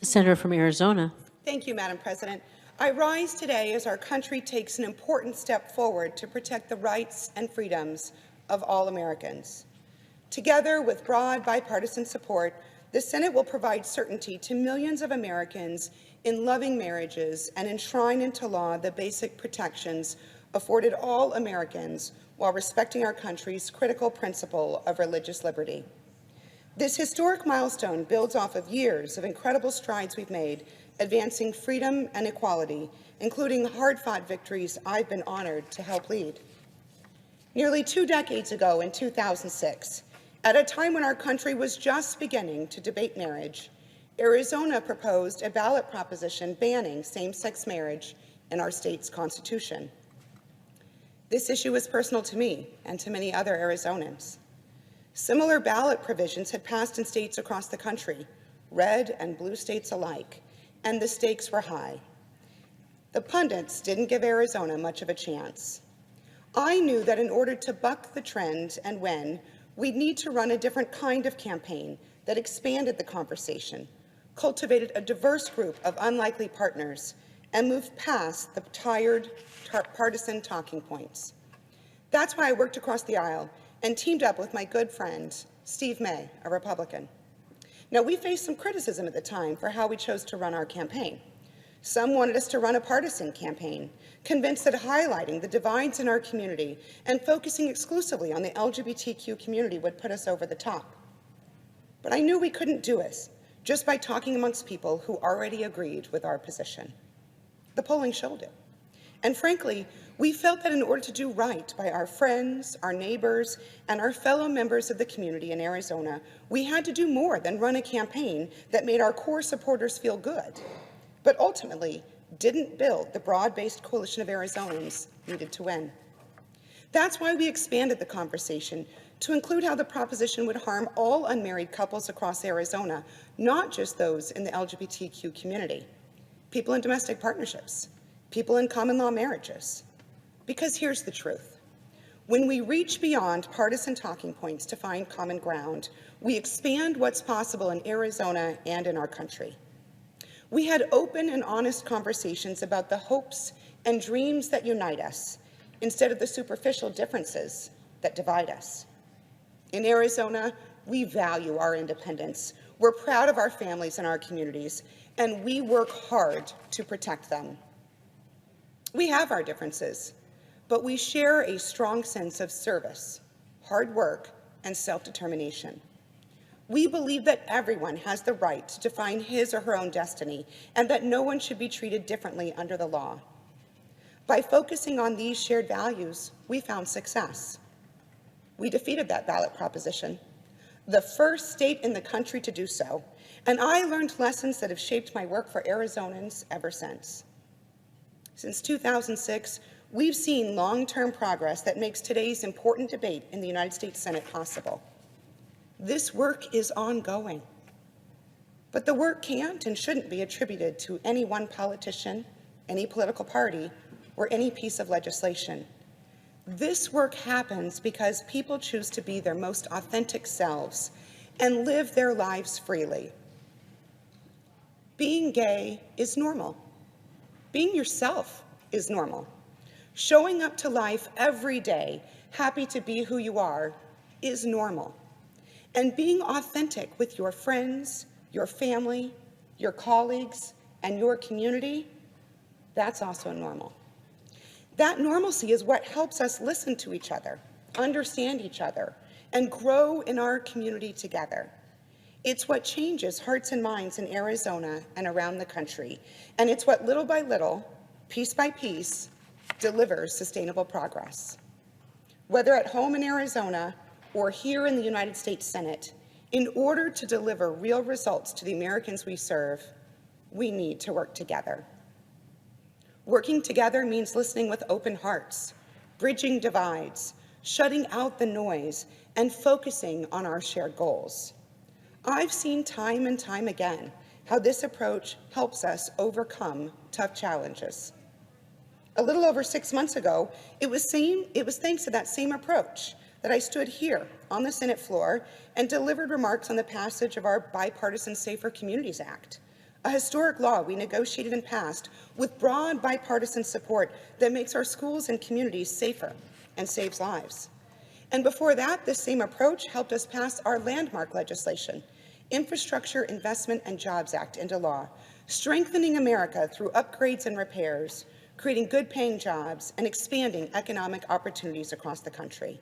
The senator from Arizona. Thank you, Madam President. I rise today as our country takes an important step forward to protect the rights and freedoms of all Americans. Together with broad bipartisan support, the Senate will provide certainty to millions of Americans in loving marriages and enshrine into law the basic protections afforded all Americans while respecting our country's critical principle of religious liberty. This historic milestone builds off of years of incredible strides we've made advancing freedom and equality, including hard-fought victories I've been honored to help lead. Nearly 2 decades ago in 2006, at a time when our country was just beginning to debate marriage, Arizona proposed a ballot proposition banning same-sex marriage in our state's constitution. This issue is personal to me and to many other Arizonans. Similar ballot provisions had passed in states across the country, red and blue states alike, and the stakes were high. The pundits didn't give Arizona much of a chance. I knew that in order to buck the trend and win, we'd need to run a different kind of campaign that expanded the conversation, cultivated a diverse group of unlikely partners, and moved past the tired, partisan talking points. That's why I worked across the aisle and teamed up with my good friend, Steve May, a Republican. Now, we faced some criticism at the time for how we chose to run our campaign. Some wanted us to run a partisan campaign, convinced that highlighting the divides in our community and focusing exclusively on the LGBTQ community would put us over the top. But I knew we couldn't do it just by talking amongst people who already agreed with our position. The polling showed it. And frankly, we felt that in order to do right by our friends, our neighbors, and our fellow members of the community in Arizona, we had to do more than run a campaign that made our core supporters feel good, but ultimately didn't build the broad-based coalition of Arizonans needed to win. That's why we expanded the conversation to include how the proposition would harm all unmarried couples across Arizona, not just those in the LGBTQ community, people in domestic partnerships, people in common law marriages. Because here's the truth. When we reach beyond partisan talking points to find common ground, we expand what's possible in Arizona and in our country. We had open and honest conversations about the hopes and dreams that unite us, instead of the superficial differences that divide us. In Arizona, we value our independence. We're proud of our families and our communities, and we work hard to protect them. We have our differences, but we share a strong sense of service, hard work, and self-determination. We believe that everyone has the right to define his or her own destiny, and that no one should be treated differently under the law. By focusing on these shared values, we found success. We defeated that ballot proposition, the first state in the country to do so, and I learned lessons that have shaped my work for Arizonans ever since. Since 2006, we've seen long-term progress that makes today's important debate in the United States Senate possible. This work is ongoing, but the work can't and shouldn't be attributed to any one politician, any political party, or any piece of legislation. This work happens because people choose to be their most authentic selves and live their lives freely. Being gay is normal. Being yourself is normal. Showing up to life every day, happy to be who you are, is normal. And being authentic with your friends, your family, your colleagues, and your community, that's also normal. That normalcy is what helps us listen to each other, understand each other, and grow in our community together. It's what changes hearts and minds in Arizona and around the country, and it's what little by little, piece by piece, delivers sustainable progress. Whether at home in Arizona or here in the United States Senate, in order to deliver real results to the Americans we serve, we need to work together. Working together means listening with open hearts, bridging divides, shutting out the noise, and focusing on our shared goals. I've seen time and time again how this approach helps us overcome tough challenges. A little over 6 months ago, it was thanks to that same approach that I stood here on the Senate floor and delivered remarks on the passage of our bipartisan Safer Communities Act, a historic law we negotiated and passed with broad bipartisan support that makes our schools and communities safer and saves lives. And before that, this same approach helped us pass our landmark legislation, Infrastructure Investment and Jobs Act, into law, strengthening America through upgrades and repairs, creating good-paying jobs, and expanding economic opportunities across the country.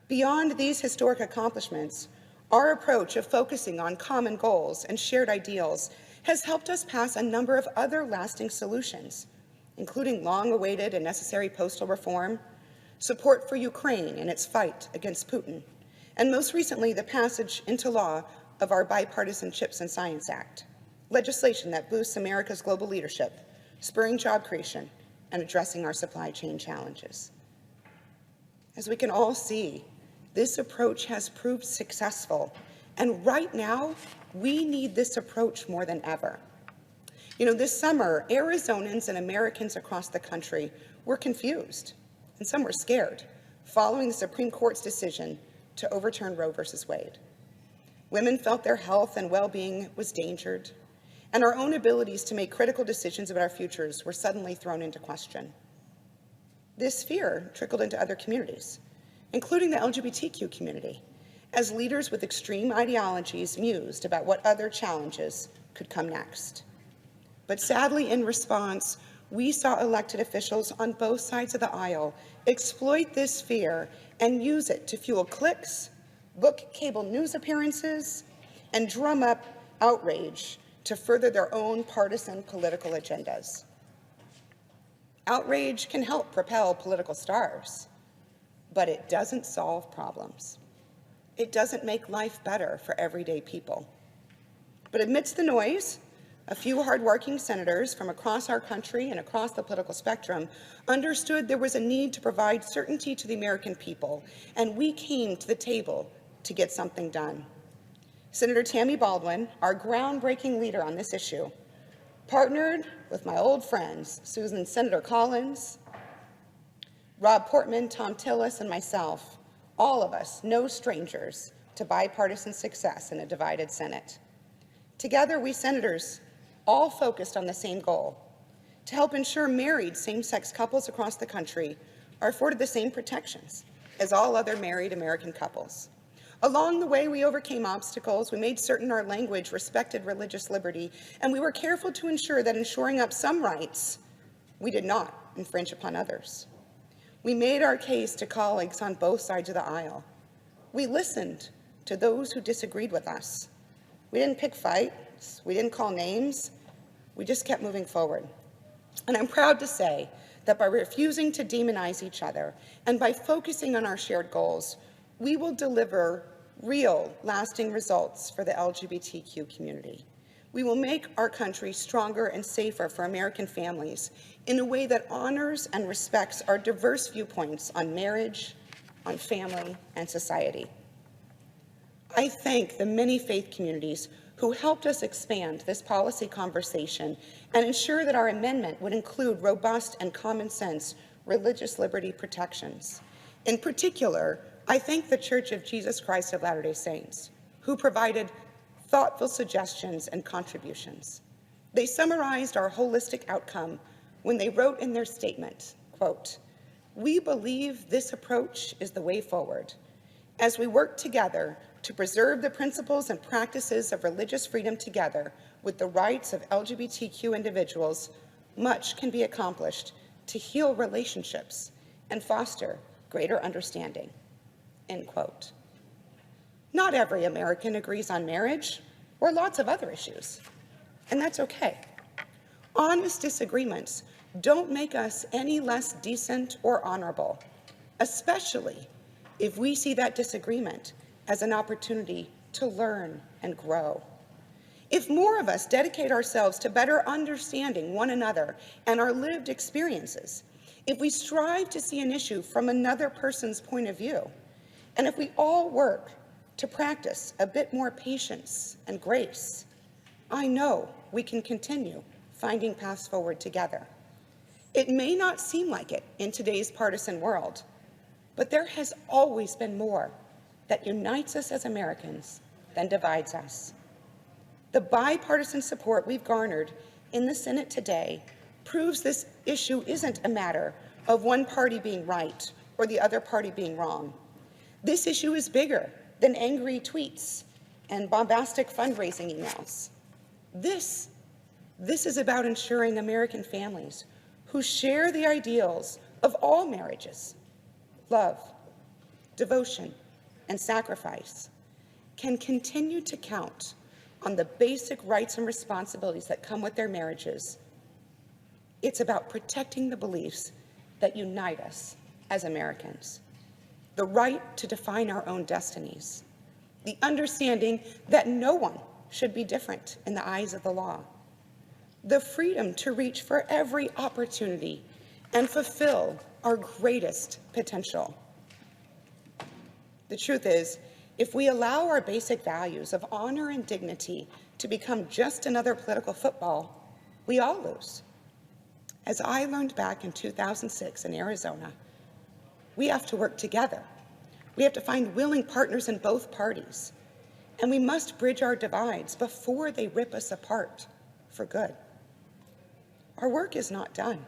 Beyond these historic accomplishments, our approach of focusing on common goals and shared ideals has helped us pass a number of other lasting solutions, including long-awaited and necessary postal reform, support for Ukraine in its fight against Putin, and most recently, the passage into law of our bipartisan CHIPS and Science Act, legislation that boosts America's global leadership, spurring job creation, and addressing our supply chain challenges. As we can all see, this approach has proved successful, and right now, we need this approach more than ever. This summer, Arizonans and Americans across the country were confused, and some were scared, following the Supreme Court's decision to overturn Roe v. Wade. Women felt their health and well-being was endangered, and our own abilities to make critical decisions about our futures were suddenly thrown into question. This fear trickled into other communities, including the LGBTQ community, as leaders with extreme ideologies mused about what other challenges could come next. But sadly, in response, we saw elected officials on both sides of the aisle exploit this fear and use it to fuel clicks, book cable news appearances, and drum up outrage to further their own partisan political agendas. Outrage can help propel political stars, but it doesn't solve problems. It doesn't make life better for everyday people. But amidst the noise, a few hardworking senators from across our country and across the political spectrum understood there was a need to provide certainty to the American people, and we came to the table to get something done. Senator Tammy Baldwin, our groundbreaking leader on this issue, partnered with my old friends, Senator Collins, Rob Portman, Tom Tillis, and myself, all of us no strangers to bipartisan success in a divided Senate. Together, we senators all focused on the same goal, to help ensure married same-sex couples across the country are afforded the same protections as all other married American couples. Along the way, we overcame obstacles, we made certain our language respected religious liberty, and we were careful to ensure that in shoring up some rights, we did not infringe upon others. We made our case to colleagues on both sides of the aisle. We listened to those who disagreed with us. We didn't pick fights, we didn't call names, we just kept moving forward. And I'm proud to say that by refusing to demonize each other and by focusing on our shared goals, we will deliver real, lasting results for the LGBTQ community. We will make our country stronger and safer for American families in a way that honors and respects our diverse viewpoints on marriage, on family, and society. I thank the many faith communities who helped us expand this policy conversation and ensure that our amendment would include robust and common sense religious liberty protections. In particular, I thank the Church of Jesus Christ of Latter-day Saints, who provided thoughtful suggestions and contributions. They summarized our holistic outcome when they wrote in their statement, quote, "We believe this approach is the way forward. As we work together to preserve the principles and practices of religious freedom together with the rights of LGBTQ individuals, much can be accomplished to heal relationships and foster greater understanding," end quote. Not every American agrees on marriage or lots of other issues, and that's okay. Honest disagreements don't make us any less decent or honorable, especially if we see that disagreement as an opportunity to learn and grow. If more of us dedicate ourselves to better understanding one another and our lived experiences, if we strive to see an issue from another person's point of view, and if we all work to practice a bit more patience and grace, I know we can continue finding paths forward together. It may not seem like it in today's partisan world, but there has always been more that unites us as Americans than divides us. The bipartisan support we've garnered in the Senate today proves this issue isn't a matter of one party being right or the other party being wrong. This issue is bigger than angry tweets and bombastic fundraising emails. This is about ensuring American families who share the ideals of all marriages, love, devotion, and sacrifice, can continue to count on the basic rights and responsibilities that come with their marriages. It's about protecting the beliefs that unite us as Americans, the right to define our own destinies, the understanding that no one should be different in the eyes of the law, the freedom to reach for every opportunity and fulfill our greatest potential. The truth is, if we allow our basic values of honor and dignity to become just another political football, we all lose. As I learned back in 2006 in Arizona, we have to work together. We have to find willing partners in both parties, and we must bridge our divides before they rip us apart for good. Our work is not done.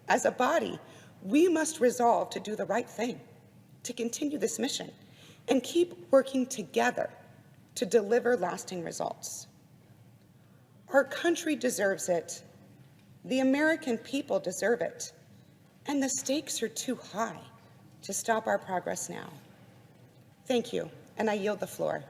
As a body, we must resolve to do the right thing, to continue this mission, and keep working together to deliver lasting results. Our country deserves it. The American people deserve it. And the stakes are too high to stop our progress now. Thank you, and I yield the floor.